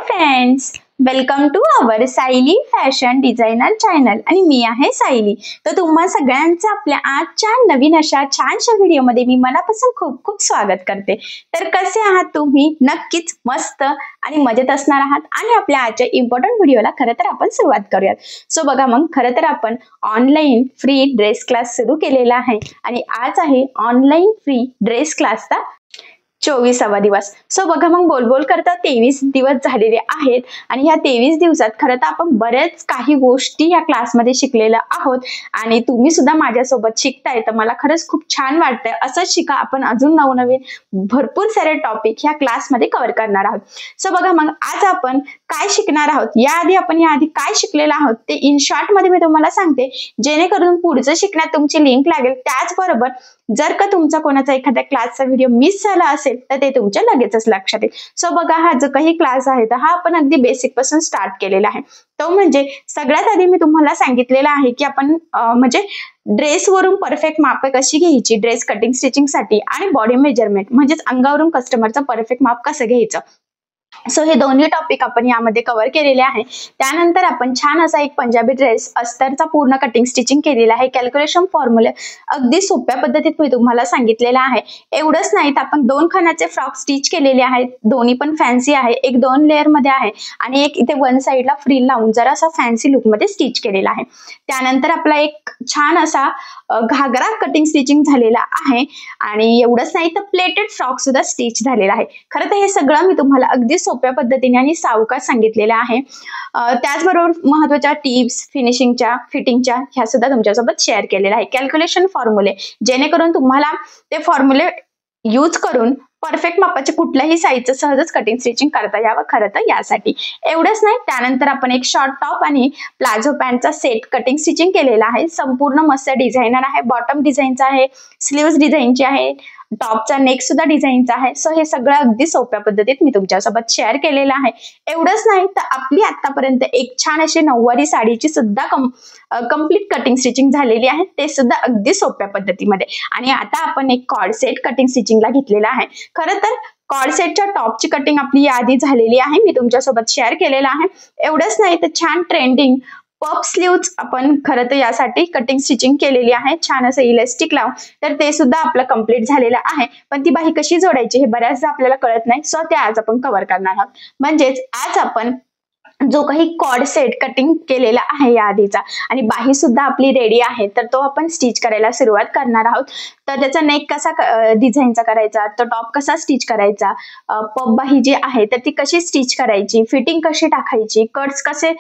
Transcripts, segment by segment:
Friends, welcome to our Sayali fashion designer channel आणि मी आहे सायली। तर तुम्हा सगळ्यांचं आपल्या आजच्या नवीन अशा छानशा व्हिडिओमध्ये मी मनापासून खूप खूप स्वागत करते। तर कसे आहात तुम्ही? नक्कीच मस्त आणि मजेत असणार आहात आणि आपल्या आजच्या इम्पॉर्टंट व्हिडिओला खरं तर आपण सुरुवात करूयात। सो बघा मग खरं तर आपण ऑनलाईन फ्री ड्रेस क्लास सुरू केलेला आहे आणि आज आहे ऑनलाईन फ्री ड्रेस क्लासचा 24वा दिवस। सो बघा मग बोल करता 23 दिवस झालेले आहेत आणि ह्या 23 दिवसात खरं तर आपण बरेच काही गोष्टी या क्लासमध्ये शिकलेल्या आहोत आणि तुम्ही सुद्धा माझ्यासोबत शिकताय तर मला खरंच खूप छान वाटतंय। असंच शिका, आपण अजून नवनवीन भरपूर सारे टॉपिक ह्या क्लासमध्ये कव्हर करणार आहोत। सो बघा मग आज आपण काय शिकणार आहोत, याआधी काय शिकलेलं आहोत ते इन शॉर्ट मध्ये मी तुम्हाला सांगते, जेणेकरून पुढचं शिकण्यात तुमची लिंक लागेल। त्याचबरोबर जर का तुमचा कोणाचा एखाद्या क्लासचा व्हिडिओ मिस झाला असेल तर ते तुमच्या लगेचच लक्षात येईल। सो बघा हा जो काही क्लास आहे तर हा आपण अगदी बेसिक पासून स्टार्ट केलेला आहे। तो म्हणजे सगळ्यात आधी मी तुम्हाला सांगितलेलं आहे की आपण म्हणजे ड्रेसवरून परफेक्ट माप कशी घ्यायची, ड्रेस कटिंग स्टिचिंग साठी आणि बॉडी मेजरमेंट म्हणजेच अंगावरून कस्टमरचं परफेक्ट माप कसं घ्यायचं। सो हे दोन्ही टॉपिक आपण यामध्ये कव्हर केलेले आहे। त्यानंतर आपण छान असा एक पंजाबी ड्रेस अस्तरचा पूर्ण कटिंग स्टिचिंग केलेला आहे। कॅल्क्युलेशन फॉर्म्युले अगदी सोप्या पद्धतीत मी तुम्हाला सांगितलेला आहे। एवढंच नाही तर आपण 2 खणाचे फ्रॉक स्टिच केलेले आहेत, दोन्ही पण फॅन्सी आहे, एक 2 लेअर मध्ये आहे आणि एक इथे वन साइडला फ्रिल लावून जरा असा फॅन्सी लुक मध्ये स्टिच केलेला आहे। त्यानंतर आपला एक छान असा घागरा कटिंग स्टिचिंग झालेला आहे आणि एवढंच नाही तर प्लेटेड फ्रॉक सुद्धा स्टिच झालेला आहे। खरं तर हे सगळं मी तुम्हाला अगदी सोप्या पद्धतीने आणि सावकाश सांगितलेलं आहे। त्याचबरोबर महत्त्वाच्या टिप्स, फिनिशिंगच्या, फिटिंगच्या ह्या सुद्धा तुमच्यासोबत शेअर केलेल्या आहे। कॅल्क्युलेशन फॉर्म्युले, जेणेकरून तुम्हाला ते फॉर्म्युले यूज करून परफेक्ट मापाचे कुठल्याही साईजचं सहजच कटिंग स्टिचिंग करता यावं खरं तर यासाठी। एवढंच नाही, त्यानंतर आपण एक शॉर्ट टॉप आणि प्लाझो पॅन्टचा सेट कटिंग स्टिचिंग केलेला आहे। संपूर्ण मस्त डिझायनर आहे, बॉटम डिझाईनचा आहे, स्लीव्स डिझाईनची आहे, टॉपचा नेक सुद्धा डिझाईनचा आहे। सो हे सगळं अगदी सोप्या पद्धतीत मी तुमच्यासोबत शेअर केलेलं आहे। एवढंच नाही तर आपली आतापर्यंत एक छान अशी नऊवारी साडीची सुद्धा कम्प्लीट कटिंग स्टिचिंग झालेली आहे, ते सुद्धा अगदी सोप्या पद्धतीमध्ये। आणि आता आपण एक कॉर्ड सेट कटिंग स्टिचिंगला घेतलेला आहे। खरं तर कॉर्ड सेटच्या टॉपची कटिंग आपली याआधी झालेली आहे, मी तुमच्यासोबत शेअर केलेलं आहे। एवढंच नाही तर छान ट्रेंडिंग पफ स्लीव्ज आपण खरं तर यासाठी कटिंग स्टिचिंग केलेली आहे, छान असं इलास्टिक लावून, तर ते सुद्धा आपलं कंप्लीट झालेलं आहे। पण ती बाही कशी जोडायची हे बऱ्याचदा आपल्याला कळत नाही, सो ते आज आपण कव्हर करणार आहोत। म्हणजेच आज आपण जो काही कॉर्ड सेट कटिंग केलेला आहे या आधीचा आणि बाही सुद्धा आपली रेडी आहे, तर तो आपण स्टिच करायला सुरुवात करणार आहोत। तर त्याचा नेक कसा डिझाईनचा करायचा, तो टॉप कसा स्टिच करायचा, पफ बाही जी आहे तर ती कशी स्टिच करायची, फिटिंग कशी टाकायची, कट्स कसे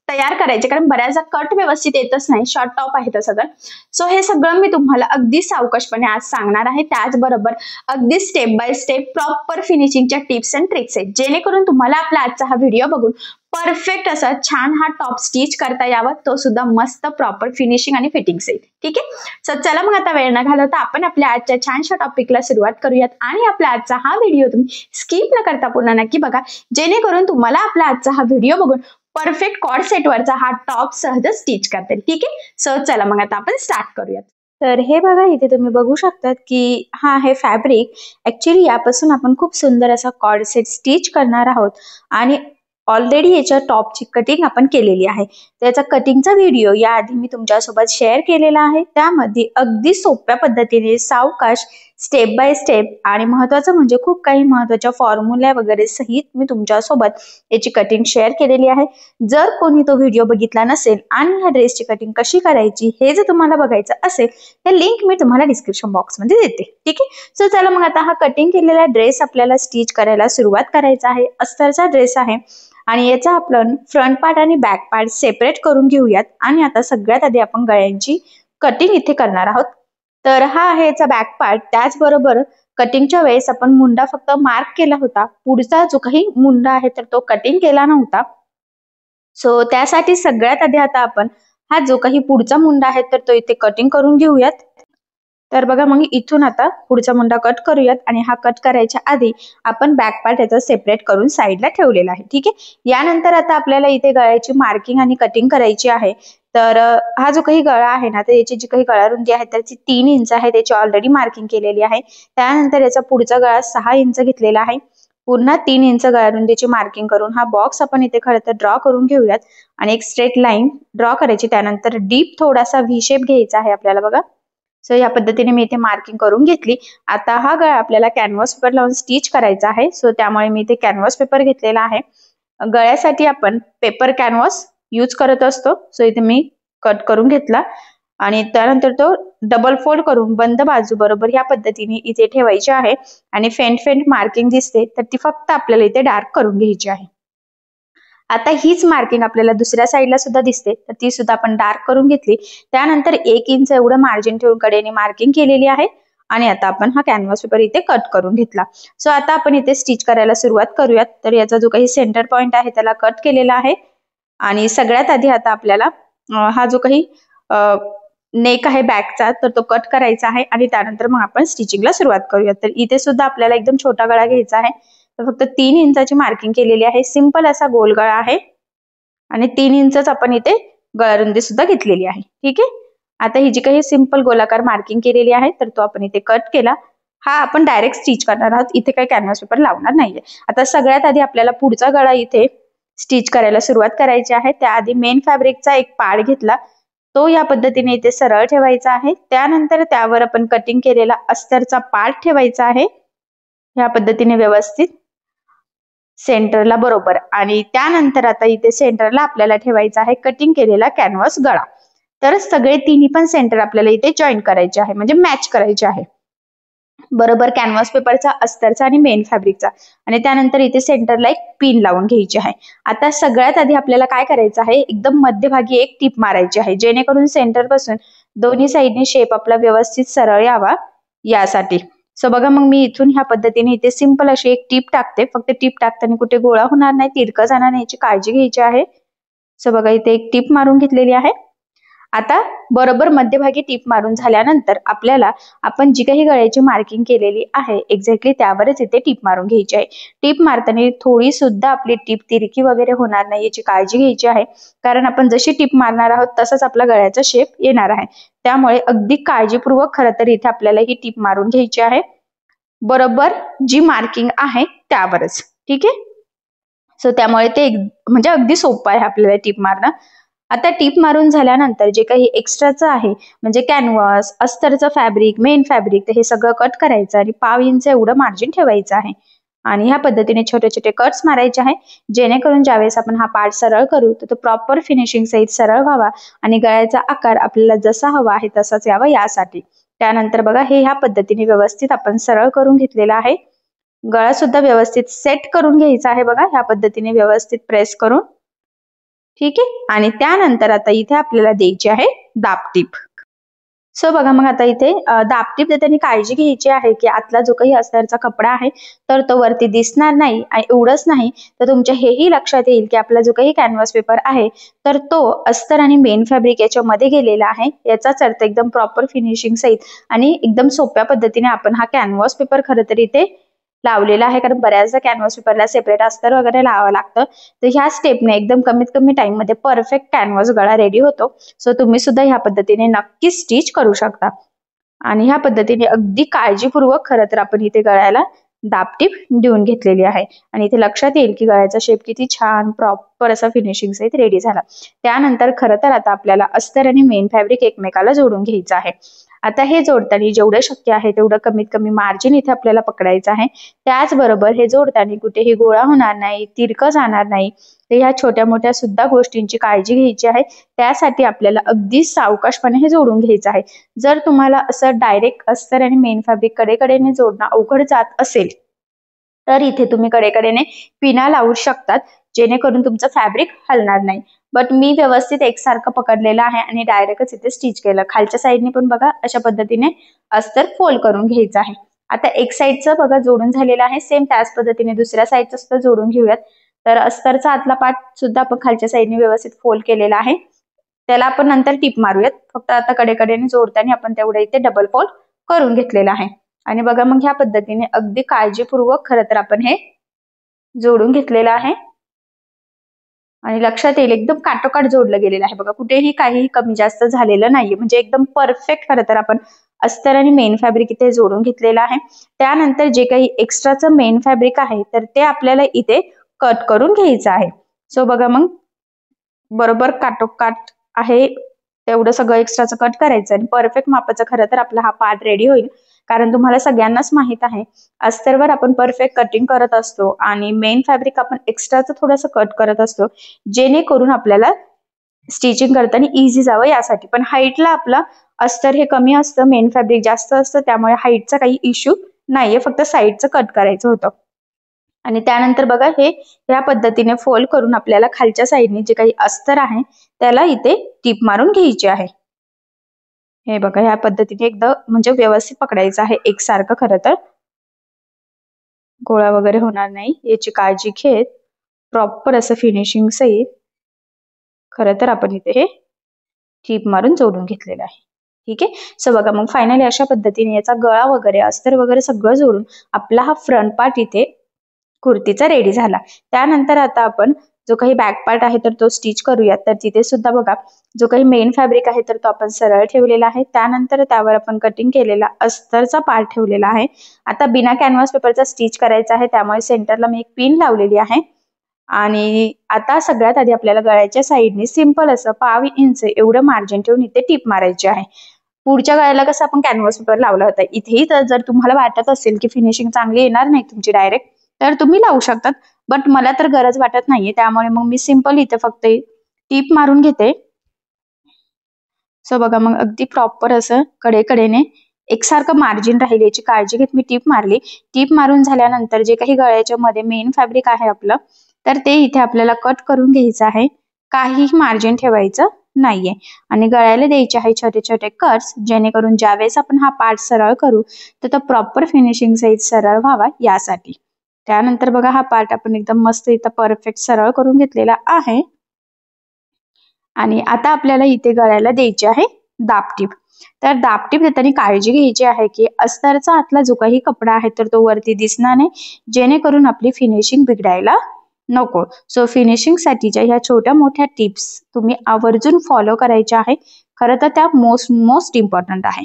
तयार करायचे, कारण बऱ्याचदा कट व्यवस्थित येतच नाही, शॉर्ट टॉप आहे तसं तर। सो हे सगळं मी तुम्हाला अगदी सावकाशपणे आज सांगणार आहे। त्याचबरोबर अगदी स्टेप बाय स्टेप प्रॉपर फिनिशिंगच्या टिप्स अँड ट्रिक्स आहेत, जेणेकरून तुम्हाला आपला आजचा हा व्हिडिओ बघून परफेक्ट असा छान हा टॉप स्टिच करता यावा, तो सुद्धा मस्त प्रॉपर फिनिशिंग आणि फिटिंग सहित। ठीक आहे, सो चला मग आता वेळ न घालवता आपण आपल्या आजच्या छानशा टॉपिकला सुरुवात करूयात आणि आपला आजचा हा व्हिडिओ तुम्ही स्किप न करता पूर्ण नक्की बघा, जेणेकरून तुम्हाला आपला आजचा हा व्हिडिओ बघून परफेक्ट कॉर्ड सेट वरचा हा टॉप सहज स्टिच करता येईल। ठीक आहे, सो चला मग आता आपण स्टार्ट करूयात। तर हे बघा इथे तुम्ही बघू शकतात की हा आहे फॅब्रिक। ऍक्च्युली यापासून आपण खूप सुंदर असा कॉर्ड सेट स्टिच करणार आहोत आणि ऑलरेडी याच्या टॉपची कटिंग आपण केलेली आहे। त्याचा कटिंगचा व्हिडिओ याआधी मी तुमच्यासोबत शेअर केलेला आहे, त्यामध्ये अगदी सोप्या पद्धतीने सावकाश स्टेप बाय स्टेप आणि महत्वाचं म्हणजे खूप काही महत्वाच्या फॉर्म्युला वगैरे सहित मी तुमच्यासोबत याची कटिंग शेअर केलेली आहे। जर कोणी तो व्हिडिओ बघितला नसेल आणि ह्या ड्रेसची कटिंग कशी करायची हे जर तुम्हाला बघायचं असेल तर लिंक मी तुम्हाला डिस्क्रिप्शन बॉक्स मध्ये देते। ठीक आहे, सो चला मग आता हा कटिंग केलेला ड्रेस आपल्याला स्टिच करायला सुरुवात करायचा आहे। अस्तरचा ड्रेस आहे आणि याचा आपण फ्रंट पार्ट आणि बॅक पार्ट सेपरेट करून घेऊयात आणि आता सगळ्यात आधी आपण गळ्यांची कटिंग इथे करणार आहोत। तर हा आहे याचा बॅक पार्ट। त्याचबरोबर कटिंगच्या वेळेस आपण मुंडा फक्त मार्क केला होता, पुढचा जो काही मुंडा आहे तर तो कटिंग केला नव्हता। सो त्यासाठी सगळ्यात आधी आता आपण हा जो काही पुढचा मुंडा आहे तर तो इथे कटिंग करून घेऊयात। तर बघा मग इथून आता पुढचा मुंडा कट करूयात आणि हा कट करायच्या आधी आपण बॅक पार्ट याचा सेपरेट करून साईडला ठेवलेला आहे। ठीक आहे, यानंतर आता आपल्याला इथे गळ्याची मार्किंग आणि कटिंग करायची आहे। तर हा जो काही गळा आहे ना, तर याची जी काही गळा रुंदी आहे त्याची 3 इंच आहे, त्याची ऑलरेडी मार्किंग केलेली आहे। त्यानंतर याचा पुढचा गळा 6 इंच घेतलेला आहे। पुन्हा 3 इंच गळारुंदीची मार्किंग करून हा बॉक्स आपण इथे खरं तर ड्रॉ करून घेऊयात आणि एक स्ट्रेट लाईन ड्रॉ करायची. त्यानंतर डीप थोडासा व्ही शेप घ्यायचा आहे आपल्याला बघा. सो या पद्धतीने मी इथे मार्किंग करून घेतली. आता हा गळा आपल्याला कॅनव्हास पेपर लावून स्टिच करायचा आहे. सो त्यामुळे मी इथे कॅनव्हास पेपर घेतलेला आहे. गळ्यासाठी आपण पेपर कॅनव्हास यूज करत असतो. सो इथे मी कट करून घेतला आणि त्यानंतर तो डबल फोल्ड करून बंद बाजू बरोबर या पद्धतीने इथे ठेवायची आहे. आणि फेंट मार्किंग दिसते तर ती फक्त आपल्याला इथे डार्क करून घ्यायची आहे. आता हीच मार्किंग आपल्याला दुसऱ्या साईडला सुद्धा दिसते तर ती सुद्धा आपण डार्क करून घेतली. त्यानंतर 1 इंच एवढं मार्जिन ठेवून कडेने मार्किंग केलेली आहे. आणि आता आपण हा कॅनव्हास पेपर इथे कट करून घेतला. सो आता आपण इथे स्टिच करायला सुरुवात करूयात. तर याचा जो काही सेंटर पॉइंट आहे त्याला कट केलेला आहे. आणि सगळ्यात आधी आता आपल्याला हा जो काही नेक आहे बॅकचा तर तो कट करायचा आहे आणि त्यानंतर मग आपण स्टिचिंगला सुरुवात करूयात. तर इथे सुद्धा आपल्याला एकदम छोटा गळा घ्यायचा आहे. तर फक्त 3 इंचाची मार्किंग केलेली आहे. सिंपल असा गोल गळा आहे आणि 3 इंचच आपण इथे गळारुंदी सुद्धा घेतलेली आहे. ठीक आहे. आता ही जी काही सिंपल गोलाकार मार्किंग केलेली आहे तर तो आपण इथे कट केला. हा आपण डायरेक्ट स्टिच करणार आहोत. इथे काही कॅनव्हास पेपर लावणार नाहीये. आता सगळ्यात आधी आपल्याला पुढचा गळा इथे स्टिच करायला सुरुवात करायची आहे. त्याआधी मेन फॅब्रिकचा एक पार्ट घेतला. तो या पद्धतीने इथे सरळ ठेवायचा आहे. त्यानंतर त्यावर आपण कटिंग केलेला अस्तरचा पार्ट ठेवायचा आहे. या पद्धतीने व्यवस्थित सेंटरला बरोबर. आणि त्यानंतर आता इथे सेंटरला आपल्याला ठेवायचा आहे कटिंग केलेला कॅनव्हास गळा. तर सगळे तिन्ही पण सेंटर आपल्याला इथे जॉईन करायचे आहे म्हणजे मॅच करायचे आहे. बरोबर कॅनव्हास पेपरचा, अस्तरचा आणि मेन फॅब्रिकचा. आणि त्यानंतर इथे सेंटरला एक पिन लावून घ्यायची आहे. आता सगळ्यात आधी आपल्याला काय करायचं आहे एकदम मध्यभागी एक टीप मारायची आहे जेणेकरून सेंटर पासून दोन्ही साईडने शेप आपला व्यवस्थित सरळ यावा यासाठी. सो बघा मग मी इथून ह्या पद्धतीने इथे सिंपल अशी एक टीप टाकते. फक्त टीप टाकताना कुठे गोळा होणार नाही, तिरकं जाणार नाही याची काळजी घ्यायची आहे. सो बघा इथे एक टीप मारून घेतलेली आहे. आता बरोबर मध्यभागी टीप मारून झाल्यानंतर आपल्याला आपण जी काही गळ्याची मार्किंग केलेली आहे एक्झॅक्टली त्यावरच इथे टीप मारून घ्यायची आहे. टीप मारताना थोडी सुद्धा आपली टीप तिरकी वगैरे होणार नाही याची काळजी घ्यायची आहे. कारण आपण जशी टीप मारणार आहोत तसंच आपला गळ्याचा शेप येणार आहे. त्यामुळे अगदी काळजीपूर्वक खरं तर इथे आपल्याला ही टीप मारून घ्यायची आहे. बरोबर जी मार्किंग आहे त्यावरच. ठीक आहे. सो त्यामुळे ते म्हणजे अगदी सोपं आहे आपल्याला टीप मारणं. आता टीप मारून झाल्यानंतर जे काही एक्स्ट्राचं आहे म्हणजे कॅनव्हास, अस्तरचं फॅब्रिक, मेन फॅब्रिक तर हे सगळं कट करायचं आणि 1/2 इंच एवढं मार्जिन ठेवायचं आहे. आणि ह्या पद्धतीने छोटे छोटे कट्स मारायचे आहे जेणेकरून ज्यावेळेस आपण हा पार्ट सरळ करू तर तो प्रॉपर फिनिशिंग सहित सरळ व्हावा आणि गळ्याचा आकार आपल्याला जसा हवा आहे तसाच यावा यासाठी. त्यानंतर बघा हे ह्या पद्धतीने व्यवस्थित आपण सरळ करून घेतलेला आहे. गळा सुद्धा व्यवस्थित सेट करून घ्यायचा आहे बघा ह्या पद्धतीने व्यवस्थित प्रेस करून. ठीक आहे. आणि त्यानंतर आता इथे आपल्याला द्यायची आहे दाबटीप. सो बघा मग आता इथे दाबटीप देताना काळजी घ्यायची आहे की आतला जो काही अस्तरचा कपडा आहे तर तो वरती दिसणार नाही. आणि एवढंच नाही तर तुमच्या हेही लक्षात येईल की आपला जो काही कॅनव्हास पेपर आहे तर तो अस्तर आणि मेन फॅब्रिक याच्यामध्ये गेलेला आहे. याचाच अर्थ एकदम प्रॉपर फिनिशिंग सहित आणि एकदम सोप्या पद्धतीने आपण हा कॅनव्हास पेपर खरं तर इथे लावलेला आहे. कारण बऱ्याचदा कॅनव्हास पेपरला सेपरेट अस्तर वगैरे लावावं लागतं. तर ह्या स्टेपने एकदम कमीत कमी टाइम मध्ये परफेक्ट कॅनव्हास गळा रेडी होतो. सो तुम्ही सुद्धा ह्या पद्धतीने नक्की स्टिच करू शकता. आणि ह्या पद्धतीने अगदी काळजीपूर्वक खरं तर आपण इथे गळ्याला दाबटीप देऊन घेतलेली आहे. आणि इथे लक्षात येईल की गळ्याचा शेप किती छान प्रॉपर असा फिनिशिंग सहित रेडी झाला. त्यानंतर खरं तर आता आपल्याला अस्तर आणि मेन फॅब्रिक एकमेकाला जोडून घ्यायचं आहे. आता हे जोडताना जेवढं शक्य आहे तेवढं कमीत कमी मार्जिन इथे आपल्याला पकडायचं आहे. त्याचबरोबर हे जोडताना कुठेही गोळा होणार नाही, तिरकं जाणार नाही. तर ह्या छोट्या मोठ्या सुद्धा गोष्टींची काळजी घ्यायची आहे. त्यासाठी आपल्याला अगदी सावकाशपणे हे जोडून घ्यायचं आहे. जर तुम्हाला असं डायरेक्ट अस्तर आणि मेन फॅब्रिक कडेकडेने जोडणं अवघड जात असेल तर इथे तुम्ही कडेकडेने पिना लावू शकतात जेणेकरून तुमचं फॅब्रिक हलणार नाही. बट मी व्यवस्थित एकसारखं पकडलेलं आहे आणि डायरेक्टच इथे स्टिच केलं. खालच्या साईडने पण बघा अशा पद्धतीने अस्तर फोल्ड करून घ्यायचं आहे. आता एक साईडचं बघा जोडून झालेलं आहे. सेम त्याच पद्धतीने दुसऱ्या साईडचं सुद्धा जोडून घेऊयात. तर अस्तरचा आतला पार्ट सुद्धा आपण खालच्या साईडने व्यवस्थित फोल्ड केलेला आहे. त्याला आपण नंतर टिप मारूयात. फक्त आता कडेकडेने जोडताना आपण तेवढं इथे डबल फोल्ड करून घेतलेलं आहे. आणि बघा मग ह्या पद्धतीने अगदी काळजीपूर्वक खरं तर आपण हे जोडून घेतलेलं आहे. आणि लक्षात येईल एकदम काटोकाट जोडलं गेलेलं आहे बघा, कुठेही काही कमी जास्त झालेलं नाहीये, म्हणजे एकदम परफेक्ट खरं तर आपण अस्तर आणि मेन फॅब्रिक इथे जोडून घेतलेलं आहे. त्यानंतर जे काही एक्स्ट्राचं मेन फॅब्रिक आहे तर ते आपल्याला इथे कट करून घ्यायचं आहे. सो बघा मग बरोबर काटोकाट आहे तेवढं सगळं एक्स्ट्राचं कट करायचं आणि परफेक्ट मापाचं खरं तर आपला हा पार्ट रेडी होईल. कारण तुम्हाला सगळ्यांनाच माहित आहे अस्तरवर आपण परफेक्ट कटिंग करत असतो आणि मेन फॅब्रिक आपण एक्स्ट्राचं थोडंसं कट करत असतो, जेणेकरून आपल्याला स्टिचिंग करताना इझी जावं यासाठी. पण हाईटला आपला अस्तर हे कमी असतं, मेन फॅब्रिक जास्त असतं, त्यामुळे हाईटचा काही इश्यू नाहीये, फक्त साईडचं कट करायचं होतं. आणि त्यानंतर बघा हे या पद्धतीने फोल्ड करून आपल्याला खालच्या साईडने जे काही अस्तर आहे त्याला इथे टीप मारून घ्यायची आहे. हे बघा या पद्धतीने एकदम म्हणजे व्यवस्थित पकडायचं आहे एकसारखं, खरं तर गोळा वगैरे होणार नाही याची काळजी घेत प्रॉपर असं फिनिशिंग सहित खरं तर आपण इथे हे टीप मारून जोडून घेतलेलं आहे. ठीक आहे. सो बघा मग फायनली अशा पद्धतीने याचा गळा वगैरे अस्तर वगैरे सगळं जोडून आपला हा फ्रंट पार्ट इथे कुर्तीचा रेडी झाला. त्यानंतर आता आपण जो काही बॅक पार्ट आहे तर तो स्टिच करूयात. तर तिथे सुद्धा बघा जो काही मेन फॅब्रिक आहे तर तो आपण सरळ ठेवलेला आहे. त्यानंतर त्यावर आपण कटिंग केलेला अस्तरचा पार्ट ठेवलेला आहे. आता बिना कॅनव्हास पेपरचा स्टिच करायचा आहे, त्यामुळे सेंटरला मी एक पिन लावलेली आहे. आणि आता सगळ्यात आधी आपल्याला गळ्याच्या साईडने सिंपल असं 1/2 इंच एवढं मार्जिन ठेवून इथे टिप मारायची आहे. पुढच्या गळ्याला कसं आपण कॅनव्हास पेपर लावला होता, इथेही तर जर तुम्हाला वाटत असेल की फिनिशिंग चांगली येणार नाही तुमची डायरेक्ट, तर तुम्ही लावू शकतात. बट मला तर गरज वाटत नाहीये, त्यामुळे मग मी सिंपल इथे फक्त टीप मारून घेते. सो बघा मग अगदी प्रॉपर असं कडेकडेने एकसारखं मार्जिन राहील याची काळजी घेत मी टीप मारली. टीप मारून झाल्यानंतर जे काही गळ्याच्या मध्ये मेन फॅब्रिक आहे आपलं तर ते इथे आपल्याला कट करून घ्यायचं आहे. काहीही मार्जिन ठेवायचं नाहीये आणि गळ्याला द्यायचे आहे छोटे छोटे कट्स, जेणेकरून ज्यावेळेस आपण हा पार्ट सरळ करू तर तो प्रॉपर फिनिशिंग सहित सरळ व्हावा यासाठी. त्यानंतर बघा हा पार्ट आपण एकदम मस्त इथं परफेक्ट सरळ करून घेतलेला आहे. आणि आता आपल्याला इथे गळ्याला द्यायची आहे दाबटीप. तर दाबटीप देताना काळजी घ्यायची आहे की अस्तरचा आतला जो काही कपडा आहे तर तो वरती दिसणार नाही, जेणेकरून आपली फिनिशिंग बिघडायला नको. सो फिनिशिंग साठीच्या ह्या छोट्या मोठ्या टिप्स तुम्ही आवर्जून फॉलो करायच्या आहे. खरं तर त्या मोस्ट इम्पॉर्टंट आहे.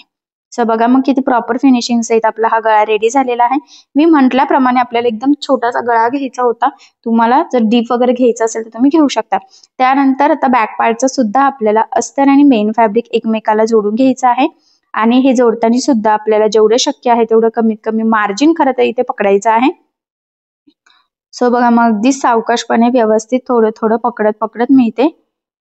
सो बघा मग किती प्रॉपर फिनिशिंग सहित आपला हा गळा रेडी झालेला आहे. मी म्हटल्याप्रमाणे आपल्याला एकदम छोटासा गळा घ्यायचा होता. तुम्हाला जर डीप वगैरे घ्यायचा असेल तर तुम्ही घेऊ शकता. त्यानंतर आता बॅक पार्टचा सुद्धा आपल्याला अस्तर आणि मेन फॅब्रिक एकमेकाला जोडून घ्यायचं आहे. आणि हे जोडताना सुद्धा आपल्याला जेवढं शक्य आहे तेवढं कमीत कमी मार्जिन खरं तर इथे पकडायचं आहे. सो बघा मग अगदी सावकाशपणे व्यवस्थित थोडं थोडं पकडत पकडत मी इथे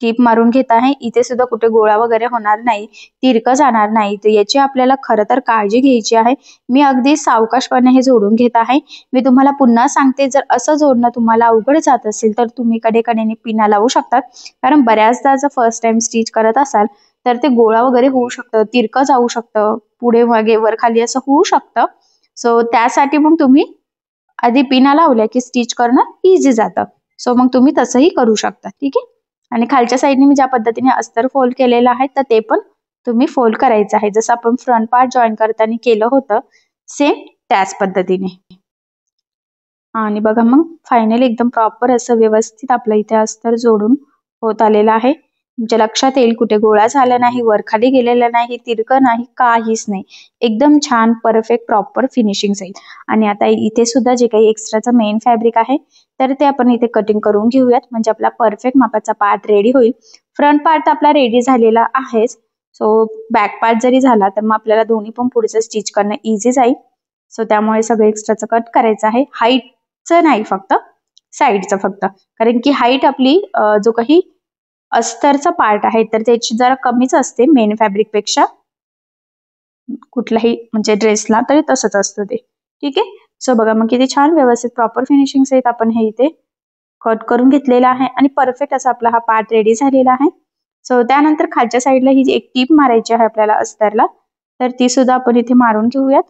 टीप मारून घेत आहे. इथे सुद्धा कुठे गोळा वगैरे होणार नाही, तिरकं जाणार नाही, तर याची आपल्याला खरं तर काळजी घ्यायची आहे. मी अगदी सावकाशपणे हे जोडून घेत आहे. मी तुम्हाला पुन्हा सांगते, जर असं जोडणं तुम्हाला अवघड जात असेल तर तुम्ही कडेकडेने पिना लावू शकतात. कारण बऱ्याचदा जर फर्स्ट टाइम स्टिच करत असाल तर ते गोळा वगैरे होऊ शकतं, तिरकं जाऊ शकतं, पुढे मागे वर खाली असं होऊ शकतं. सो त्यासाठी मग तुम्ही आधी पिना लावल्या की स्टिच करणं इझी जातं. सो मग तुम्ही तसंही करू शकता. ठीक आहे. आणि खालच्या साईडने मी ज्या पद्धतीने अस्तर फोल्ड केलेलं आहे तर ते पण तुम्ही फोल्ड करायचं आहे, जसं आपण फ्रंट पार्ट जॉईन करताना केलं होतं सेम त्याच पद्धतीने. आणि बघा मग फायनली एकदम प्रॉपर असं व्यवस्थित आपलं इथे अस्तर जोडून होत आलेलं आहे. तुमच्या लक्षात येईल कुठे गोळा झाला नाही, वर खाली गेलेला नाही, तिरकं नाही, काहीच नाही. एकदम छान परफेक्ट प्रॉपर फिनिशिंग जाईल. आणि आता इथे सुद्धा जे काही एक्स्ट्राचं मेन फॅब्रिक आहे तर ते आपण इथे कटिंग करून घेऊयात, म्हणजे आपला परफेक्ट मापाचा पार्ट रेडी होईल. फ्रंट पार्ट आपला रेडी झालेला आहेच. सो बॅक पार्ट जरी झाला तर मग आपल्याला दोन्ही पण पुढचं स्टिच करणं इझी जाईल. सो त्यामुळे सगळं एक्स्ट्राचं कट करायचं आहे. हाईटचं नाही, फक्त साईडचं फक्त. कारण की हाईट आपली जो काही अस्तरचा पार्ट आहे तर त्याची जरा कमीच असते मेन फॅब्रिक पेक्षा, कुठल्याही म्हणजे ड्रेसला तरी तसंच असतं ते. ठीक आहे. सो बघा मग किती छान व्यवस्थित प्रॉपर फिनिशिंग सहित आपण हे इथे कट करून घेतलेला आहे आणि परफेक्ट असा आपला हा पार्ट रेडी झालेला आहे. सो त्यानंतर खालच्या साईडला ही एक टीप मारायची आहे आपल्याला अस्तरला, तर ती सुद्धा आपण इथे मारून घेऊयात.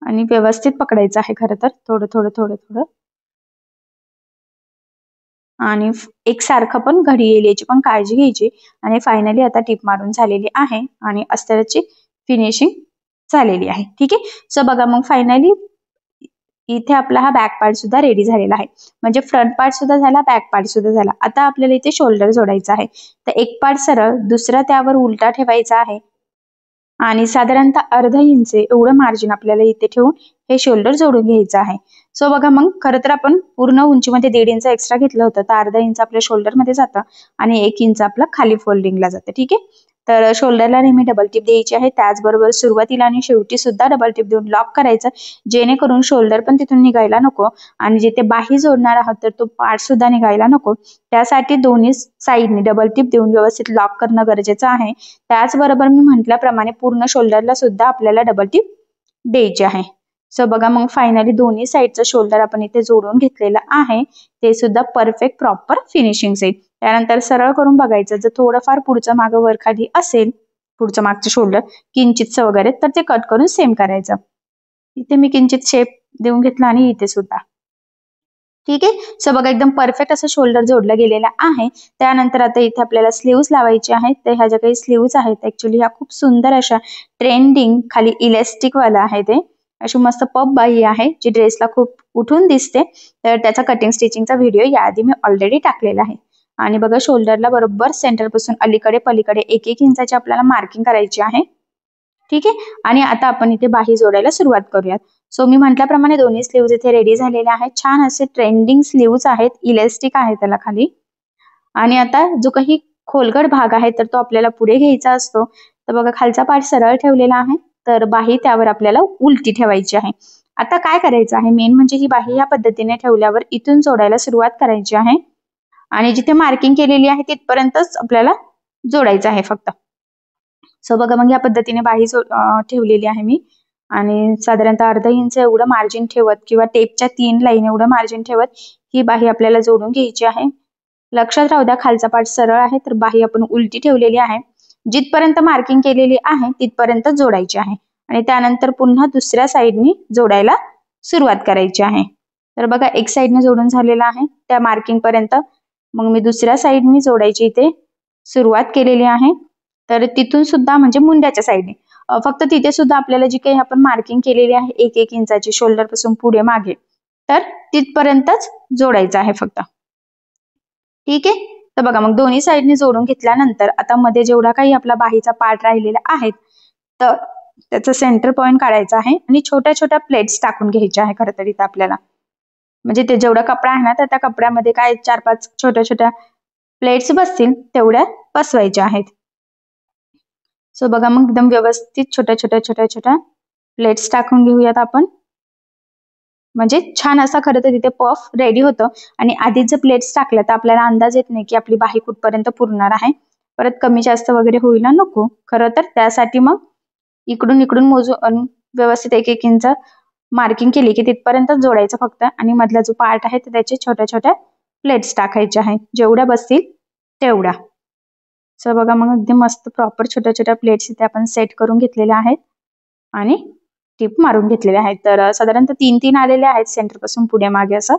आणि व्यवस्थित पकडायचं आहे खरं तर थोडं थोडं थोडं थोडं, आणि एकसारखं पण घडी येईल याची पण काळजी घ्यायची. आणि फायनली आता टीप मारून झालेली आहे आणि अस्तराची फिनिशिंग झालेली आहे. ठीक आहे. सो बघा मग फायनली इथे आपला हा बॅक पार्ट सुद्धा रेडी झालेला आहे. म्हणजे फ्रंट पार्ट सुद्धा झाला, बॅक पार्ट सुद्धा झाला. आता आपल्याला इथे शोल्डर जोडायचा आहे. तर एक पार्ट सरळ, दुसरा त्यावर उलटा ठेवायचा आहे आणि साधारणतः अर्धा इंच एवढं मार्जिन आपल्याला इथे ठेवून हे शोल्डर जोडून घ्यायचं आहे. सो बघा, मग खरं तर आपण पूर्ण उंचीमध्ये 1.5 इंच एक्स्ट्रा घेतलं होतं, तर अर्धा इंच आपल्या शोल्डरमध्ये जातं आणि 1 इंच आपलं खाली फोल्डिंगला जातं. ठीक आहे. तर शोल्डरला नेहमी डबल टिप द्यायची आहे. त्याचबरोबर सुरुवातीला आणि शेवटी सुद्धा डबल टिप देऊन लॉक करायचं, जेणेकरून शोल्डर पण तिथून निघायला नको आणि जिथे बाही जोडणार आहोत तर तो पार्ट सुद्धा निघायला नको. त्यासाठी दोन्ही साईडने डबल टिप देऊन व्यवस्थित लॉक करणं गरजेचं आहे. त्याचबरोबर मी म्हटल्याप्रमाणे पूर्ण शोल्डरला सुद्धा आपल्याला डबल टिप द्यायची आहे. सो बघा, मग फायनली दोन्ही साईडचं शोल्डर आपण इथे जोडून घेतलेलं आहे. ते सुद्धा परफेक्ट प्रॉपर फिनिशिंग येईल. त्यानंतर सरळ करून बघायचं, जर थोडंफार पुढचं मागं वर खाली असेल, पुढचं मागचं शोल्डर किंचितचं वगैरे, तर ते कट करून सेम करायचं. इथे मी किंचित शेप देऊन घेतला आणि इथे सुद्धा. ठीक आहे. सो बघा, एकदम परफेक्ट असं शोल्डर जोडलं गेलेलं आहे. त्यानंतर आता इथे आपल्याला स्लीव्स लावायचे आहेत. तर ह्या ज्या काही स्लीव्स आहेत ऍक्च्युली ह्या खूप सुंदर अशा ट्रेंडिंग खाली इलेस्टिक वाला आहे. ते अशी मस्त पफ बाही आहे जी ड्रेसला खूप उठून दिसते. तर त्याचा कटिंग स्टिचिंगचा व्हिडिओ याआधी मी ऑलरेडी टाकलेला आहे. आणि बघा, शोल्डरला बरोबर सेंटर पासून अलीकडे पलीकडे 1-1 इंचाची आपल्याला मार्किंग करायची आहे. ठीक आहे. आणि आता आपण इथे बाही जोडायला सुरुवात करूयात. सो मी म्हटल्याप्रमाणे दोन्ही स्लीव्ज इथे रेडी झालेले आहेत. छान असे ट्रेंडिंग स्लीव्ज आहेत, इलेस्टिक आहे त्याला खाली. आणि आता जो काही खोलगट भाग आहे तर तो आपल्याला पुढे घ्यायचा असतो. तर बघा, खालचा पार्ट सरळ ठेवलेला आहे, तर बाही त्यावर आपल्याला उलटी ठेवायची आहे. आता काय करायचं आहे, मेन म्हणजे ही बाही या पद्धतीने ठेवल्यावर इथून जोडायला सुरुवात करायची आहे आणि जिथे मार्किंग केलेली आहे तिथपर्यंतच आपल्याला जोडायचं आहे फक्त. सो बघा, मग या पद्धतीने बाही ठेवलेली आहे मी आणि साधारणतः अर्धा इंच एवढं मार्जिन ठेवत किंवा टेपच्या 3 लाईन एवढं मार्जिन ठेवत ही बाही आपल्याला जोडून घ्यायची आहे. लक्षात राहू द्या, खालचा पार्ट सरळ आहे तर बाही आपण उलटी ठेवलेली आहे. जिथपर्यंत मार्किंग केलेली आहे तिथपर्यंत जोडायची आहे आणि त्यानंतर पुन्हा दुसऱ्या साईडनी जोडायला सुरुवात करायची आहे. तर बघा, एक साईडने जोडून झालेला आहे त्या मार्किंग पर्यंत. मग मी दुसऱ्या साईडनी जोडायची इथे सुरुवात केलेली आहे. तर तिथून सुद्धा म्हणजे मुंड्याच्या साईडने फक्त तिथे सुद्धा आपल्याला जी काही आपण मार्किंग केलेली आहे 1-1 इंचाची शोल्डर पासून पुढे मागे, तर तिथपर्यंतच जोडायचं आहे फक्त. ठीक आहे. तर बघा, मग दोन्ही साईडने जोडून घेतल्यानंतर आता मध्ये जेवढा काही आपला बाहीचा पार्ट राहिलेला आहे तर त्याचा सेंटर पॉईंट काढायचा आहे आणि छोट्या छोट्या प्लेट्स टाकून घ्यायच्या आहे. खरं तर इथं आपल्याला म्हणजे ते जेवढा कपडा आहे ना तर त्या कपड्यामध्ये काय 4-5 छोट्या छोट्या प्लेट्स बसतील तेवढ्या बसवायच्या आहेत. सो बघा, मग एकदम व्यवस्थित छोट्या छोट्या छोट्या छोट्या प्लेट्स टाकून घेऊयात आपण. म्हणजे छान असा खरं तर तिथे पफ रेडी होतं आणि आधीच जर प्लेट्स टाकल्या तर आपल्याला अंदाज येत नाही की आपली बाही कुठपर्यंत पुरणार आहे. परत कमी जास्त वगैरे व्हायला नको. खरं तर त्यासाठी मग इकडून इकडून मोजून व्यवस्थित 1-1 इंच मार्किंग केली की तिथपर्यंत जोडायचं फक्त आणि मधला जो पार्ट आहे तर त्याचे छोट्या छोट्या प्लेट्स टाकायच्या आहेत, जेवढ्या बसतील तेवढ्या. सो बघा, मग अगदी मस्त प्रॉपर छोट्या छोट्या प्लेट्स इथे आपण सेट करून घेतलेल्या आहेत आणि टिप मारून घेतलेले आहेत. तर साधारणतः 3-3 आलेले आहेत सेंटर पासून पुढे मागे असं.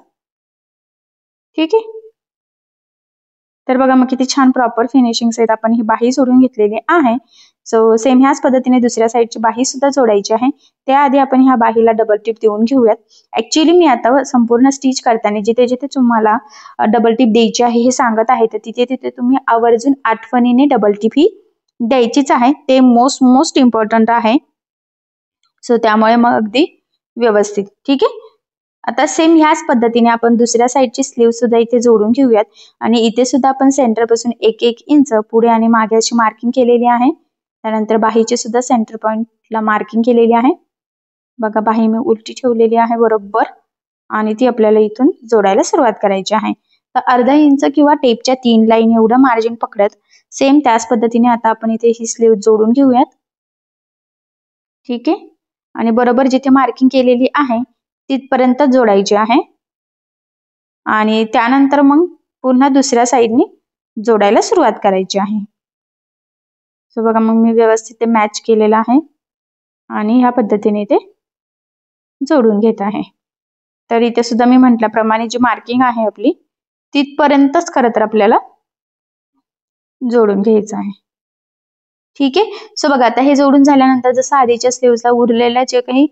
ठीक आहे. तर बघा, मग किती छान प्रॉपर फिनिशिंग आहेत. आपण ही बाही जोडून घेतलेली आहे. सो सेम ह्याच पद्धतीने दुसऱ्या साईडची बाही सुद्धा जोडायची आहे. त्याआधी आपण ह्या बाहीला डबल टिप देऊन घेऊयात. ऍक्च्युली मी आता संपूर्ण स्टिच करताना जिथे जिथे तुम्हाला डबल टिप द्यायची आहे हे सांगत आहे, तर तिथे तिथे तुम्ही आवर्जून आठवणीने डबल टिप ही द्यायचीच आहे. ते मोस्ट इम्पॉर्टंट आहे. सो त्यामुळे मग अगदी व्यवस्थित. ठीक आहे. आता सेम ह्याच पद्धतीने आपण दुसऱ्या साईडची स्लीव सुद्धा इथे जोडून घेऊयात आणि इथे सुद्धा आपण सेंटर पासून 1-1 इंच पुढे आणि मागे अशी मार्किंग केलेली आहे. त्यानंतर बाहीची सुद्धा सेंटर पॉइंटला मार्किंग केलेली आहे. बघा, बाही मी उलटी ठेवलेली आहे बरोबर आणि ती आपल्याला इथून जोडायला सुरुवात करायची आहे. तर अर्धा इंच किंवा टेपच्या 3 लाईन एवढं मार्जिन पकडत सेम त्याच पद्धतीने आता आपण इथे ही स्लीव जोडून घेऊयात. ठीक आहे. आणि बरोबर जिथे मार्किंग केलेली आहे तिथपर्यंत जोडायची आहे आणि त्यानंतर मग पुन्हा दुसऱ्या साईडने जोडायला सुरुवात करायची आहे. सो बघा, मग मी व्यवस्थित ते मॅच केलेलं आहे आणि ह्या पद्धतीने ते जोडून घेत आहे. तर इथे सुद्धा मी म्हटल्याप्रमाणे जी मार्किंग आहे आपली तिथपर्यंतच खरं तर आपल्याला जोडून घ्यायचं आहे. ठीक आहे. सो बघा आता हे जोडून झाल्यानंतर जसं आधीच्या स्लीव्हजला उरलेला जे काही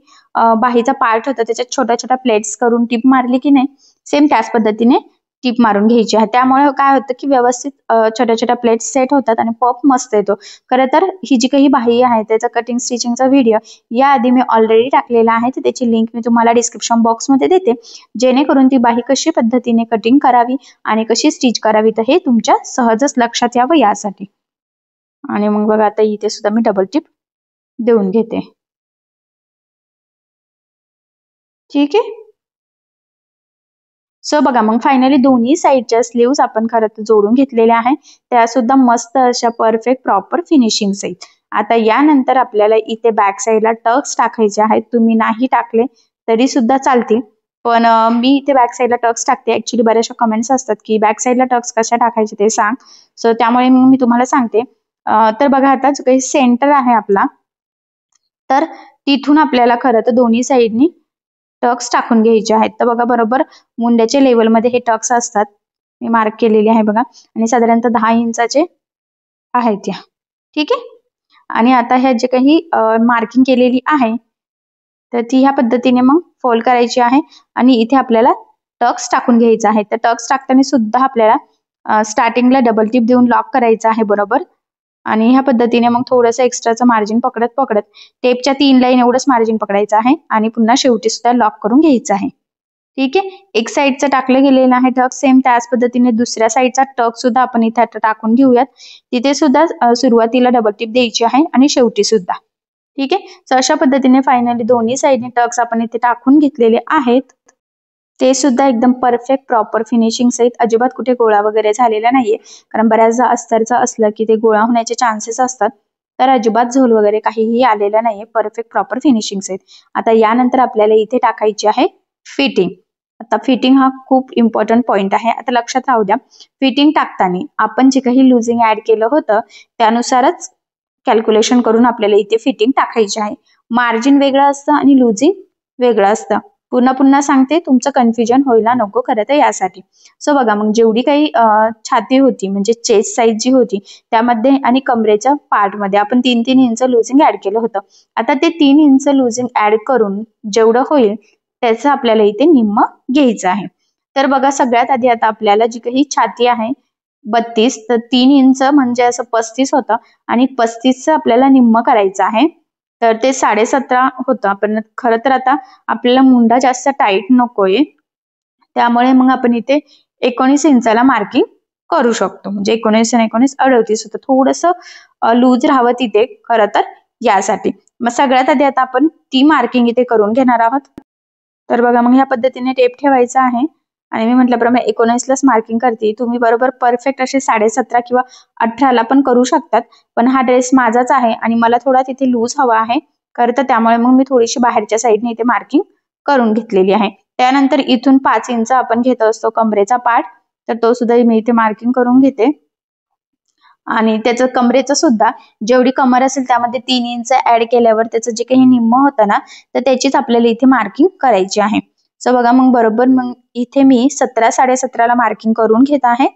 बाहीचा पार्ट होता त्याच्यात छोट्या छोट्या प्लेट्स करून टिप मारली की नाही, सेम त्याच पद्धतीने टिप मारून घ्यायची आहे. त्यामुळे काय होतं की व्यवस्थित छोट्या छोट्या प्लेट्स सेट होतात आणि पफ मस्त येतो. खरं तर ही जी काही बाही आहे त्याचा कटिंग स्टिचिंगचा व्हिडिओ याआधी मी ऑलरेडी टाकलेला आहे, तर त्याची लिंक मी तुम्हाला डिस्क्रिप्शन बॉक्समध्ये देते, जेणेकरून ती बाही कशी पद्धतीने कटिंग करावी आणि कशी स्टिच करावी तर हे तुमच्या सहजच लक्षात यावं यासाठी. आणि मग बघा आता इथे सुद्धा मी डबल टिप देऊन घेते. ठीक आहे. सो बघा मग फायनली दोन्ही साईडच्या स्लीव्स आपण खरं तर जोडून घेतलेल्या आहे. त्या सुद्धा मस्त अशा परफेक्ट प्रॉपर फिनिशिंग सहित. आता यानंतर आपल्याला इथे बॅक साईडला टक्स टाकायचे आहेत. तुम्ही नाही टाकले तरी सुद्धा चालतील, पण मी इथे बॅक साईडला टक्स टाकते. ऍक्च्युली बऱ्याचशा कमेंट्स असतात की बॅक साईडला टक्स कशा टाकायचे ते सांग. सो त्यामुळे मग मी तुम्हाला सांगते. तर बघा आता जो काही सेंटर आहे आपला, तर तिथून आपल्याला खरं तर दोन्ही साईडनी टक्स टाकून घ्यायचे आहेत. तर बघा बरोबर मुंड्याच्या लेवलमध्ये हे टक्स असतात. मी मार्क केलेले आहे बघा, आणि साधारणतः 10 इंचाचे आहेत या. ठीक आहे. आणि आता ह्या जे काही मार्किंग केलेली आहे तर ती ह्या पद्धतीने मग फोल्ड करायची आहे आणि इथे आपल्याला टक्स टाकून घ्यायचा आहे. तर टक्स टाकताना सुद्धा आपल्याला स्टार्टिंगला डबल टिप देऊन लॉक करायचं आहे बरोबर. आणि ह्या पद्धतीने मग थोडंसं एक्स्ट्राचं मार्जिन पकडत पकडत टेपच्या 3 लाईन एवढंच मार्जिन पकडायचं आहे आणि पुन्हा शेवटी सुद्धा लॉक करून घ्यायचं आहे. ठीक आहे. एक साईडचं टाकलं गेलेलं आहे टक, सेम त्याच पद्धतीने दुसऱ्या साईडचा टक सुद्धा आपण इथे टाकून घेऊयात. तिथे सुद्धा सुरुवातीला डबल टिप द्यायची आहे आणि शेवटी सुद्धा. ठीक आहे. तर अशा पद्धतीने फायनली दोन्ही साईडने टक्स आपण इथे टाकून घेतलेले आहेत. ते सुद्धा एकदम परफेक्ट प्रॉपर फिनिशिंग सहित, अजिबात कुठे गोळा वगैरे झालेला नाहीये. कारण बऱ्याचदा अस्तरचं असलं की ते गोळा होण्याचे चान्सेस असतात. तर अजिबात झोल वगैरे काहीही आलेला नाहीये, परफेक्ट प्रॉपर फिनिशिंग सहित. आता यानंतर आपल्याला इथे टाकायची आहे फिटिंग. आता फिटिंग हा खूप इम्पॉर्टंट पॉइंट आहे. आता लक्षात राहू द्या, फिटिंग टाकताना आपण जे काही लुजिंग ऍड केलं होतं त्यानुसारच कॅल्क्युलेशन करून आपल्याला इथे फिटिंग टाकायची आहे. मार्जिन वेगळं असतं आणि लुजिंग वेगळं असतं. पुन्हा पुन्हा सांगते, तुमचं कन्फ्युजन व्हायला नको खरं तर यासाठी. सो बघा मग जेवढी काही छाती होती म्हणजे चेस्ट साईज जी होती त्यामध्ये आणि कमरेच्या पार्टमध्ये आपण 3-3 इंच लुजिंग ऍड केलं होतं. आता ते 3 इंच लुजिंग ऍड करून जेवढं होईल त्याचं आपल्याला इथे निम्म घ्यायचं आहे. तर बघा सगळ्यात आधी आता आपल्याला जी काही छाती आहे 32, तर 3 इंच म्हणजे असं 35 होतं आणि 35चं आपल्याला निम्म करायचं आहे. तर ते 17.5 होतं. आपण खरं तर आता आपल्याला मुंडा जास्त टाईट नकोय, त्यामुळे मग आपण इथे 19 इंचाला मार्किंग करू शकतो. म्हणजे 19 आणि 19 38 होतं. थोडंसं लूज राहावं तिथे खरं तर यासाठी. मग सगळ्यात आधी आता आपण ती मार्किंग इथे करून घेणार आहोत. तर बघा मग ह्या पद्धतीने टेप ठेवायचा आहे आणि मी म्हटल्याप्रमाणे 19लाच मार्किंग करते. तुम्ही बरोबर परफेक्ट असे 17.5 किंवा 18ला पण करू शकतात. पण हा ड्रेस माझाच आहे आणि मला थोडा तिथे लूज हवा आहे खरं तर, त्यामुळे मग मी थोडीशी बाहेरच्या साईडने इथे मार्किंग करून घेतलेली आहे. त्यानंतर इथून 5 इंच आपण घेत असतो कमरेचा पार्ट, तर तो सुद्धा मी इथे मार्किंग करून घेते. आणि त्याचं कमरेचं सुद्धा जेवढी कमर असेल त्यामध्ये 3 इंच ऍड केल्यावर त्याचं जे काही निम्म होतं ना, तर त्याचीच आपल्याला इथे मार्किंग करायची आहे. सो बघा मग बरोबर मग इथे मी 17-17.5ला मार्किंग करून घेत आहे.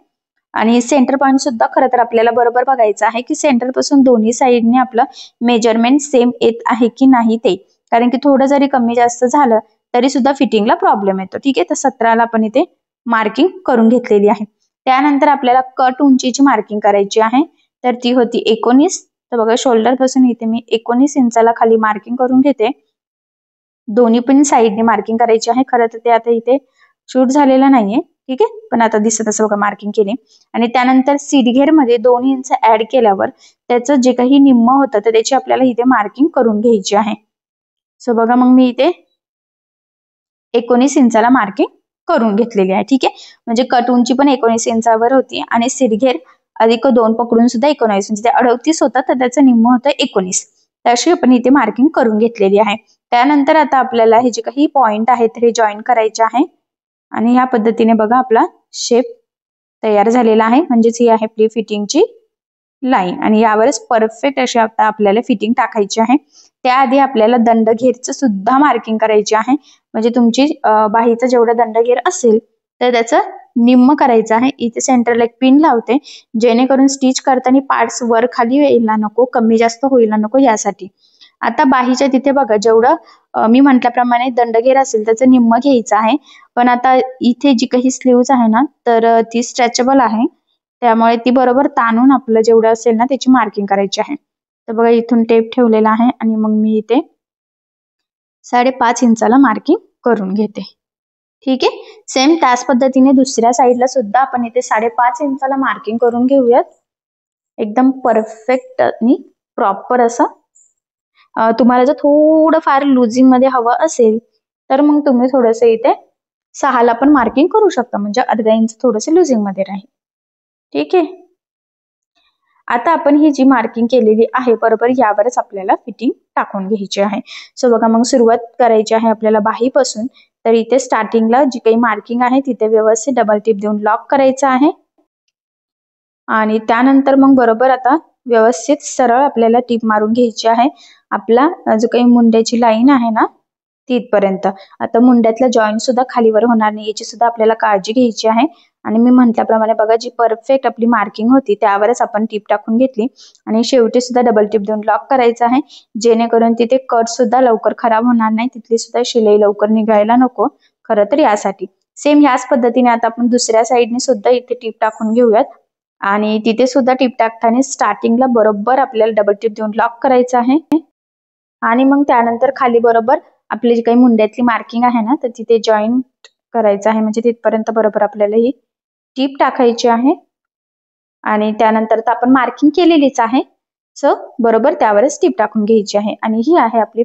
आणि सेंटर पॉईंट सुद्धा खरं तर आपल्याला बरोबर बघायचं आहे की सेंटर पासून दोन्ही साईडने आपलं मेजरमेंट सेम येत आहे की नाही ते. कारण की थोडं जरी कमी जास्त झालं तरी सुद्धा फिटिंगला प्रॉब्लेम येतो. ठीक आहे. तर 17ला आपण इथे मार्किंग करून घेतलेली आहे. त्यानंतर आपल्याला कट उंचीची मार्किंग करायची आहे. तर ती होती 19. तर बघा शोल्डर पासून इथे मी 19 इंचाला खाली मार्किंग करून घेते. दोन्ही पण साईडने मार्किंग करायची आहे. खरं तर ते आता इथे शूट झालेलं नाहीये. ठीक आहे. पण आता दिसत असं बघा मार्किंग केली. आणि त्यानंतर सीटघेर मध्ये 2 इंच ऍड केल्यावर त्याचं जे काही निम्म होतं तर त्याची आपल्याला इथे मार्किंग करून घ्यायची आहे. सो बघा मग मी इथे 19 इंचाला मार्किंग करून घेतलेली आहे. ठीक आहे. म्हणजे कट उंची पण 19 इंचावर होती आणि सीटघेर अधिक 2 पकडून सुद्धा 19 म्हणजे ते 38 होतं, तर त्याचं निम्म होतं 19. तर अशी आपण इथे मार्किंग करून घेतलेली आहे. त्यानंतर आता आपल्याला हे जे काही पॉइंट आहेत हे जॉईन करायचे आहे आणि ह्या पद्धतीने बघा आपला शेप तयार झालेला आहे. म्हणजेच ही आहे आपली फिटिंगची लाईन आणि यावरच परफेक्ट अशी आता आपल्याला फिटिंग टाकायची आहे. त्याआधी आपल्याला दंडघेरचं सुद्धा मार्किंग करायची आहे. म्हणजे तुमची बाहीचं जेवढं दंडघेर असेल तर त्याचं निम्म करायचं आहे. इथे सेंटरला एक पिन लावते, जेणेकरून स्टिच करताना पार्ट्स वर खाली यायला नको, कमी जास्त होईला नको यासाठी. आता बाहीच्या तिथे बघा, जेवढं मी म्हटल्याप्रमाणे दंडघेर असेल त्याचं निम्म घ्यायचं आहे. पण आता इथे जी काही स्लीव्ज आहे ना, तर ती स्ट्रेचेबल आहे, त्यामुळे ती बरोबर ताणून आपलं जेवढं असेल ना त्याची मार्किंग करायची आहे. तर बघा, इथून टेप ठेवलेला आहे आणि मग मी इथे 5.5 इंचाला मार्किंग करून घेते. ठीक आहे. सेम त्याच पद्धतीने दुसऱ्या साईडला सुद्धा आपण इथे 5.5 इंचाला मार्किंग करून घेऊयात. एकदम परफेक्ट आणि प्रॉपर असं. तुम्हाला जर थोडं फार लुझिंग मध्ये हवं असेल तर मग तुम्ही थोडंसं इथे 6ला पण मार्किंग करू शकता, म्हणजे अर्धा इंच थोडंसं लुझिंग मध्ये राहील. ठीक आहे. आता आपण ही जी मार्किंग केलेली आहे बरोबर यावरच आपल्याला फिटिंग टाकून घ्यायची आहे. सो बघा, मग सुरुवात करायची आहे आपल्याला बाहीपासून. तर इथे स्टार्टिंगला जी काही मार्किंग आहे तिथे व्यवस्थित डबल टिप देऊन लॉक करायचं आहे आणि त्यानंतर मग बरोबर आता व्यवस्थित सरळ आपल्याला टिप मारून घ्यायची आहे. आपला जो काही मुंड्याची लाईन आहे ना तिथपर्यंत. आता मुंड्यातला जॉईंट सुद्धा खालीवर होणार नाही याची सुद्धा आपल्याला काळजी घ्यायची आहे. आणि मी म्हटल्याप्रमाणे बघा, जी परफेक्ट आपली मार्किंग होती त्यावरच आपण टिप टाकून घेतली आणि शेवटी सुद्धा डबल टिप देऊन लॉक करायचं आहे, जेणेकरून तिथे कट सुद्धा लवकर खराब होणार नाही, तिथली सुद्धा शिलाई लवकर निघायला नको. खरं तर यासाठी सेम ह्याच पद्धतीने आता आपण दुसऱ्या साईडने सुद्धा इथे टिप टाकून घेऊयात आणि तिथे सुद्धा टिप टाकताना स्टार्टिंगला बरोबर आपल्याला डबल टिप देऊन लॉक करायचं आहे आणि मग त्यानंतर खाली बरोबर आपली जी काही मुंड्यातली मार्किंग आहे ना तर तिथे जॉईंट करायचं आहे, म्हणजे तिथपर्यंत बरोबर आपल्याला ही टिप टाकायची आहे आणि त्यानंतर तर आपण मार्किंग केलेलीच आहे. सो बरोबर त्यावरच टिप टाकून घ्यायची आहे आणि ही आहे आपली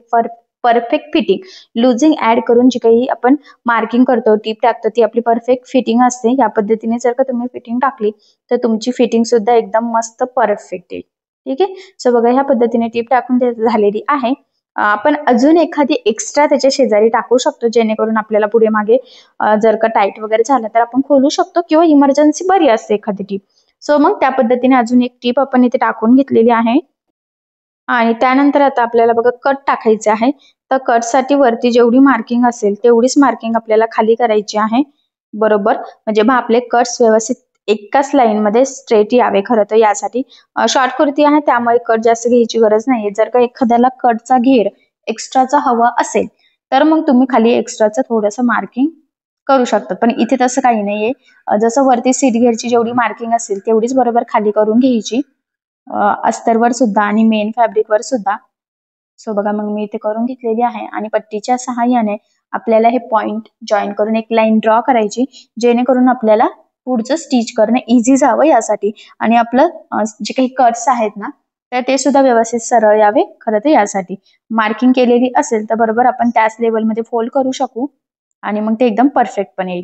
परफेक्ट फिटिंग. लुझिंग ऍड करून जी काही आपण मार्किंग करतो, टिप टाकतो, ती आपली परफेक्ट फिटिंग असते. या पद्धतीने जर का तुम्ही फिटिंग टाकली तर तुमची फिटिंग सुद्धा एकदम मस्त परफेक्ट येईल. ठीक आहे. सो बघा, ह्या पद्धतीने टिप टाकून झालेली आहे. आपण अजून एखादी एक्स्ट्रा त्याच्या शेजारी टाकू शकतो, जेणेकरून आपल्याला पुढे मागे जर का टाईट वगैरे झालं तर आपण खोलू शकतो किंवा इमर्जन्सी बरी असते एखादी टीप. सो मग त्या पद्धतीने अजून एक टीप आपण इथे टाकून घेतलेली आहे आणि त्यानंतर आता आपल्याला बघा कट टाकायचे आहे. तर कटसाठी वरती जेवढी मार्किंग असेल तेवढीच मार्किंग आपल्याला खाली करायची आहे बरोबर, म्हणजे मग आपले कट्स व्यवस्थित एकाच लाईन मध्ये स्ट्रेट यावे. खरं तर यासाठी शॉर्ट कुर्ती आहे त्यामुळे कट जास्त घ्यायची गरज नाहीये. जर का एखाद्याला कटचा घेर एक्स्ट्राचा हवा असेल तर मग तुम्ही खाली एक्स्ट्राचं थोडंसं मार्किंग करू शकतात, पण इथे तसं काही नाहीये. जसं वरती सीट घेरची जेवढी मार्किंग असेल तेवढीच बरोबर खाली करून घ्यायची, अस्तरवर सुद्धा आणि मेन फॅब्रिकवर सुद्धा. सो बघा, मग मी इथे करून घेतलेली आहे आणि पट्टीच्या सहाय्याने आपल्याला हे पॉइंट जॉईन करून एक लाईन ड्रॉ करायची, जेणेकरून आपल्याला पुढचं स्टिच करणं इझी जावं यासाठी आणि आपलं जे काही कट्स आहेत ना तर ते सुद्धा व्यवस्थित सरळ यावे. खरं तर यासाठी मार्किंग केलेली असेल तर बरोबर आपण त्याच लेवलमध्ये फोल्ड करू शकू आणि मग ते एकदम परफेक्ट पण येईल.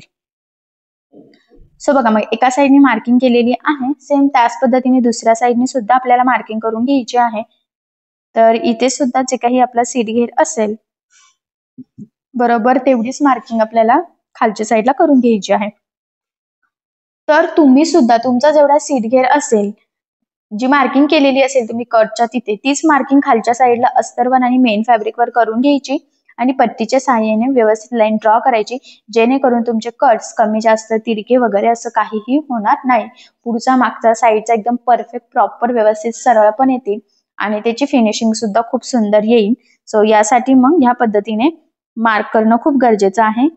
सो बघा, मग एका साईडने मार्किंग केलेली आहे, सेम त्याच पद्धतीने दुसऱ्या साईडने सुद्धा आपल्याला मार्किंग करून घ्यायची आहे. तर इथे सुद्धा जे काही आपला सीट घेर असेल बरोबर तेवढीच मार्किंग आपल्याला खालच्या साईडला करून घ्यायची आहे. तर तुम्ही सुद्धा तुमचा जेवढा सीट घेर असेल, जी मार्किंग केलेली असेल तुम्ही कटच्या तिथे, तीच मार्किंग खालच्या साईडला अस्तरवर आणि मेन फॅब्रिकवर करून घ्यायची आणि पट्टीच्या सहाय्याने व्यवस्थित लाईन ड्रॉ करायची, जेणेकरून तुमचे कट्स कमी जास्त तिरके वगैरे असं काहीही होणार नाही. पुढचा मागचा साईडचा एकदम परफेक्ट प्रॉपर व्यवस्थित सरळ पण येतील आणि त्याची फिनिशिंग सुद्धा खूप सुंदर येईल. सो यासाठी मग ह्या पद्धतीने मार्क करणं खूप गरजेचं आहे.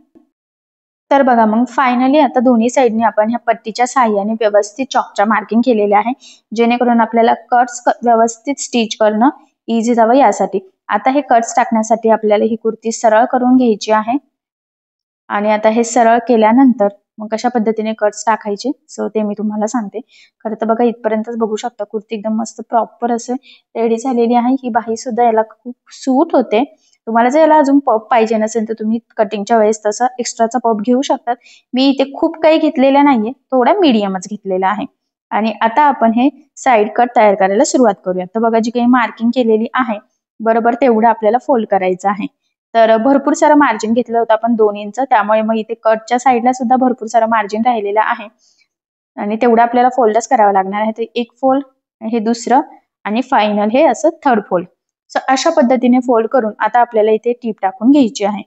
तर बघा, मग फायनली आता दोन्ही साईडने आपण ह्या पट्टीच्या सहाय्याने व्यवस्थित चॉकच्या मार्किंग केलेल्या आहे, जेणेकरून आपल्याला कट्स व्यवस्थित स्टिच करणं इझी जावं यासाठी. आता हे कट्स टाकण्यासाठी आपल्याला ही कुर्ती सरळ करून घ्यायची आहे आणि आता हे सरळ केल्यानंतर मग कशा पद्धतीने कट्स टाकायचे सो ते मी तुम्हाला सांगते. खरं तर बघा, इथपर्यंतच बघू शकता कुर्ती एकदम मस्त प्रॉपर असं रेडी झालेली आहे. ही बाही सुद्धा याला खूप सूट होते. तुम्हाला जर याला अजून पप पाहिजे नसेल तर तुम्ही कटिंगच्या वेळेस तसा एक्स्ट्राचा पप घेऊ शकतात. मी इथे खूप काही घेतलेल्या नाहीये, थोडा मीडियमच घेतलेला आहे. आणि आता आपण हे साईड कट तयार करायला सुरुवात करूया. तर बघा, जी काही मार्किंग केलेली आहे बरोबर तेवढं आपल्याला फोल्ड करायचं आहे. तर भरपूर सारं मार्जिन घेतलं होतं आपण 2 इंच, त्यामुळे मग इथे कटच्या साईडला सुद्धा भरपूर सारं मार्जिन राहिलेलं आहे आणि तेवढं आपल्याला फोल्डच करावं लागणार आहे. तर एक फोल्ड, हे दुसरं आणि फायनल हे असं थर्ड फोल्ड. सो अशा पद्धतीने फोल्ड करून आता आपल्याला इथे टीप टाकून घ्यायची आहे.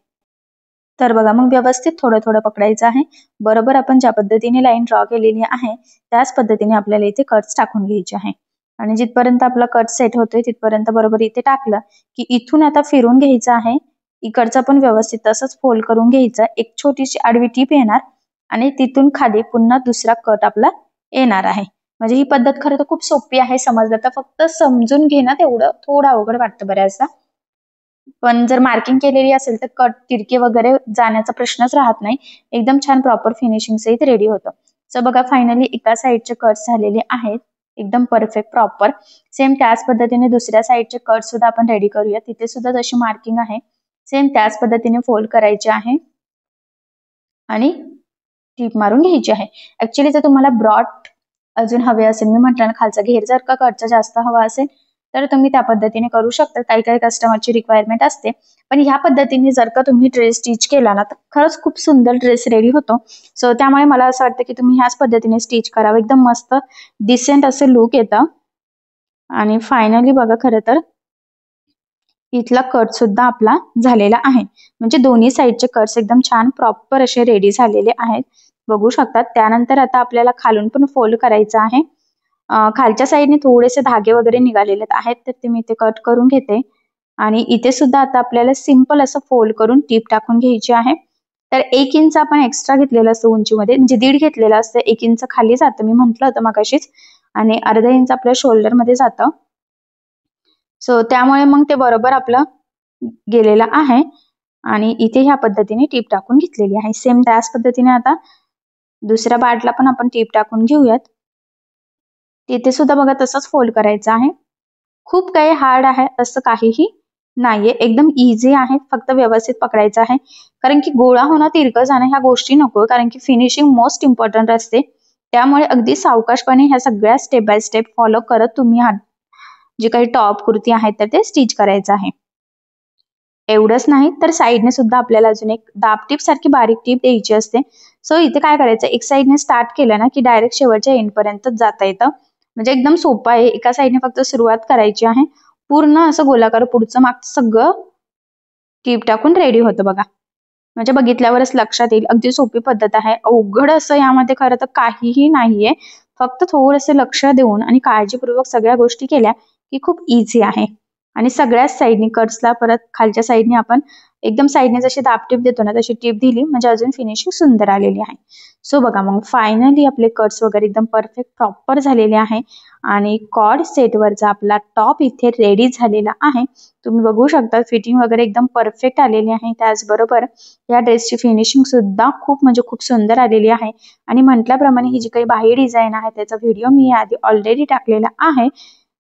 तर बघा मग व्यवस्थित थोडं थोडं पकडायचं आहे. बरोबर आपण ज्या पद्धतीने लाईन ड्रॉ केलेली आहे त्याच पद्धतीने आपल्याला इथे कट्स टाकून घ्यायचे आहे. आणि जिथपर्यंत आपला कट सेट होतोय तिथपर्यंत बरोबर इथे टाकलं की इथून आता फिरून घ्यायचं आहे. इकडचा पण व्यवस्थित तसंच फोल्ड करून घ्यायचं. एक छोटीशी आडवी टीप येणार आणि तिथून खाली पुन्हा दुसरा कट आपला येणार आहे. म्हणजे ही पद्धत खरं तर खूप सोपी आहे. समजलं तर फक्त समजून घेणं तेवढं थोडं अवघड वाटतं बऱ्याचदा. पण जर मार्किंग केलेली असेल तर कट तिरके वगैरे जाण्याचा प्रश्नच राहत नाही. एकदम छान प्रॉपर फिनिशिंग सहित रेडी होतं. सो बघा फायनली एका साईडचे कट्स झालेले आहेत एकदम परफेक्ट प्रॉपर. सेम त्याच पद्धतीने दुसऱ्या साईडचे कट सुद्धा आपण रेडी करूया. तिथे सुद्धा जशी मार्किंग आहे सेम त्याच पद्धतीने फोल्ड करायचे आहे आणि टीप मारून घ्यायची आहे. ऍक्च्युली जर तुम्हाला ब्रॉड अजून हवे असेल, मी म्हटलं ना खालचा घेर जर का कटचा जास्त हवा असेल तर तुम्ही त्या पद्धतीने करू शकता. काही काही कस्टमरची रिक्वायरमेंट असते. पण ह्या पद्धतीने जर का तुम्ही ड्रेस स्टिच केला ना तर खरंच खूप सुंदर ड्रेस रेडी होतो. सो त्यामुळे मला असं वाटतं की तुम्ही ह्याच पद्धतीने स्टिच करावं. एकदम मस्त डिसेंट असं लुक येतं. आणि फायनली बघा खरं तर इथला कट सुद्धा आपला झालेला आहे. म्हणजे दोन्ही साईडचे कट्स एकदम छान प्रॉपर असे रेडी झालेले आहेत. बघू शकतात. त्यानंतर आता आपल्याला खालून पण फोल्ड करायचं आहे. खालच्या साईडने थोडेसे धागे वगैरे निघालेले आहेत तर ते मी इथे कट करून घेते. आणि इथे सुद्धा आता आपल्याला सिंपल असं फोल्ड करून टीप टाकून घ्यायची आहे. तर 1 इंच आपण एक्स्ट्रा घेतलेलं असतं उंचीमध्ये, म्हणजे 1.5 घेतलेलं असतं. 1 इंच खाली जातं मी म्हटलं होतं मगाशीच. आणि अर्धा इंच आपल्या शोल्डर मध्ये जातं. सो त्यामुळे मग ते बरोबर आपलं गेलेलं आहे. आणि इथे ह्या पद्धतीने टीप टाकून घेतलेली आहे. सेम त्याच पद्धतीने आता दुसऱ्या पार्टला पण आपण टीप टाकून घेऊयात. तिथे सुद्धा बघा तसंच फोल्ड करायचं आहे. खूप काही हार्ड आहे असं काहीही नाहीये. एकदम इझी आहे. फक्त व्यवस्थित पकडायचं आहे. कारण की गोळा होणं तिरकं जाणं ह्या गोष्टी नको. कारण की फिनिशिंग मोस्ट इम्पॉर्टंट असते. त्यामुळे अगदी सावकाशपणे ह्या सगळ्या स्टेप बाय स्टेप फॉलो करत तुम्ही जे काही टॉप कुर्ती आहेत तर ते स्टिच करायचं आहे. एवढंच नाही तर साईडने सुद्धा आपल्याला अजून एक दाब टीप सारखी बारीक टीप द्यायची असते. सो इथे काय करायचं, एक साईडने स्टार्ट केलं ना की डायरेक्ट शेवटच्या एंड पर्यंत जाता येतं. म्हणजे एकदम सोपं आहे. एका साईडने फक्त सुरुवात करायची आहे. पूर्ण असं गोलाकार पुढचं मागचं सगळं टीप टाकून रेडी होतं बघा. म्हणजे बघितल्यावरच लक्षात येईल. अगदी सोपी पद्धत आहे. अवघड असं यामध्ये खरं तर काहीही नाहीये. फक्त थोडंसं लक्ष देऊन आणि काळजीपूर्वक सगळ्या गोष्टी केल्या की खूप इझी आहे. आणि सगळ्याच साईडनी कट्सला परत खालच्या साईडने आपण एकदम साईडने जशी दाब टीप देतो ना तशी टीप दिली म्हणजे अजून फिनिशिंग सुंदर आलेली आहे. सो बघा मग फायनली आपले कट्स वगैरे एकदम परफेक्ट प्रॉपर झालेले आहे. आणि कॉर्ड सेटवरचा आपला टॉप इथे रेडी झालेला आहे. तुम्ही बघू शकता फिटिंग वगैरे एकदम परफेक्ट आलेली आहे. त्याचबरोबर या ड्रेसची फिनिशिंग सुद्धा खूप म्हणजे खूप सुंदर आलेली आहे. आणि म्हटल्याप्रमाणे ही जी काही बाही डिझाईन आहे त्याचा व्हिडिओ मी आधी ऑलरेडी टाकलेला आहे.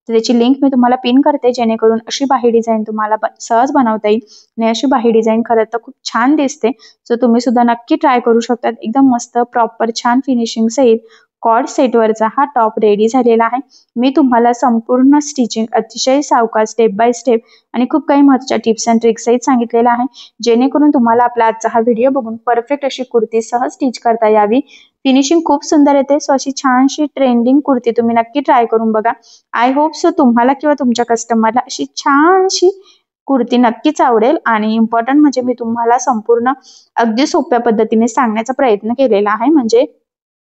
तर त्याची लिंक मी तुम्हाला पिन करते जेणेकरून अशी बाही डिझाईन तुम्हाला सहज बनवता येईल. आणि अशी बाही डिझाईन खरं तर खूप छान दिसते. सो तुम्ही सुद्धा नक्की ट्राय करू शकता. एकदम मस्त प्रॉपर छान फिनिशिंग सहित कॉर्ड सेटवरचा हा टॉप रेडी झालेला आहे. मी तुम्हाला संपूर्ण स्टिचिंग अतिशय सावकाश स्टेप बाय स्टेप आणि खूप काही महत्त्वाच्या टिप्स अँड ट्रिक्स सहित सांगितलेला आहे जेणेकरून तुम्हाला आपला आजचा हा व्हिडिओ बघून परफेक्ट अशी कुर्ती सहज स्टिच करता यावी. फिनिशिंग खूप सुंदर येते. सो अशी छानशी ट्रेंडिंग कुर्ती तुम्ही नक्की ट्राय करून बघा. आय होप सो तुम्हाला किंवा तुमच्या कस्टमरला अशी छानशी कुर्ती नक्कीच आवडेल. आणि इम्पॉर्टंट म्हणजे मी तुम्हाला संपूर्ण अगदी सोप्या पद्धतीने सांगण्याचा प्रयत्न केलेला आहे. म्हणजे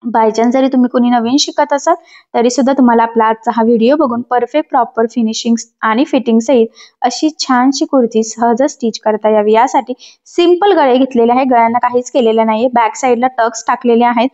बायचान्स जरी तुम्ही कोणी नवीन शिकत असाल तरी सुद्धा तुम्हाला आपला आजचा हा व्हिडिओ बघून परफेक्ट प्रॉपर फिनिशिंग आणि फिटिंग सहित अशी छानशी कुर्ती सहज स्टिच करता यावी यासाठी सिंपल गळे घेतलेले आहे. गळ्यांना काहीच केलेलं नाहीये. बॅक साईडला टक्स टाकलेले आहेत.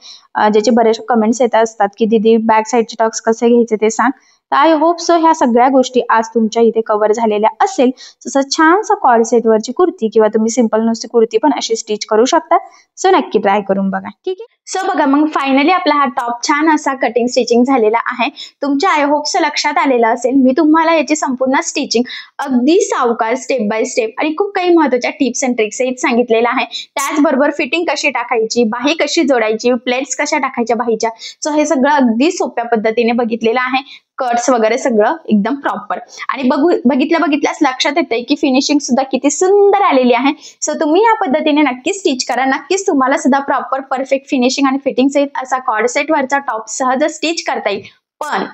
ज्याचे बरेच कमेंट्स येत असतात की दीदी बॅक साईडचे टक्स कसे घ्यायचे ते सांग. तर आय होप सो ह्या सगळ्या गोष्टी आज तुमच्या इथे कव्हर झालेल्या असेल. तसं छानसा कॉर्ड सेटवरची कुर्ती किंवा तुम्ही सिंपल नुसती कुर्ती पण अशी स्टिच करू शकता. सो नक्की ट्राय करून बघा. ठीक आहे. सो बघा मग फायनली आपला हा टॉप छान असा कटिंग स्टिचिंग झालेला आहे. तुमच्या आय होप सो लक्षात आलेलं असेल. मी तुम्हाला याची संपूर्ण स्टिचिंग अगदी सावकाश स्टेप बाय स्टेप आणि खूप काही महत्त्वाच्या टिप्स अँड ट्रिक्स सांगितलेलं आहे. त्याचबरोबर फिटिंग कशी टाकायची, बाही कशी जोडायची, प्लेट्स कशा टाकायच्या बाहीच्या. सो हे सगळं अगदी सोप्या पद्धतीने बघितलेलं आहे. कट्स वगैरे सगळं एकदम प्रॉपर आणि बघितल्यास लक्षात येते की फिनिशिंग सुद्धा किती सुंदर आलेली आहे. सो तुम्ही या पद्धतीने नक्की स्टिच करा. नक्कीच तुम्हाला सुद्धा प्रॉपर परफेक्ट फिनिशिंग आणि फिटिंग सहित असा कॉर्ड सेट वरचा टॉप सहज स्टिच करता येईल. पण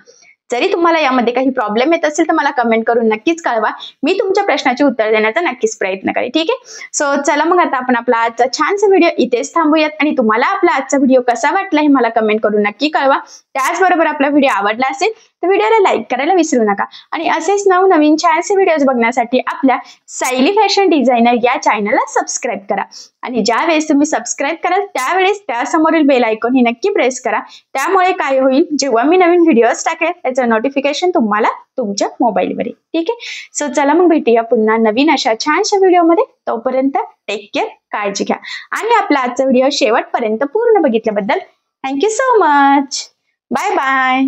जरी तुम्हाला यामध्ये काही प्रॉब्लेम येत असेल तर मला कमेंट करून नक्कीच कळवा. मी तुमच्या प्रश्नाचे उत्तर देण्याचा नक्कीच प्रयत्न करेन. ठीक आहे. सो चला मग आता आपण आपला आजचा छानसा व्हिडिओ इथेच थांबूयात आणि तुम्हाला आपला आजचा व्हिडिओ कसा वाटला हे मला कमेंट करून नक्की कळवा. त्याचबरोबर आपला व्हिडिओ आवडला असेल तर व्हिडिओला लाईक करायला विसरू नका आणि असेच नवनवीन छानसे व्हिडिओज बघण्यासाठी आपल्या सायली फॅशन डिझायनर या चॅनलला सबस्क्राईब करा. आणि ज्या वेळेस तुम्ही सबस्क्राईब कराल त्यावेळेस त्यासमोरील बेल आयकॉन हे नक्की प्रेस करा. त्यामुळे काय होईल, जेव्हा मी नवीन व्हिडिओज टाकेल त्याचं नोटिफिकेशन तुम्हाला तुमच्या मोबाईलवर येईल. ठीक आहे. सो चला मग भेटूया पुन्हा नवीन अशा छानशा व्हिडिओमध्ये. तोपर्यंत टेक केअर, काळजी घ्या आणि आपला आजचा व्हिडिओ शेवटपर्यंत पूर्ण बघितल्याबद्दल thank you so much. Bye bye.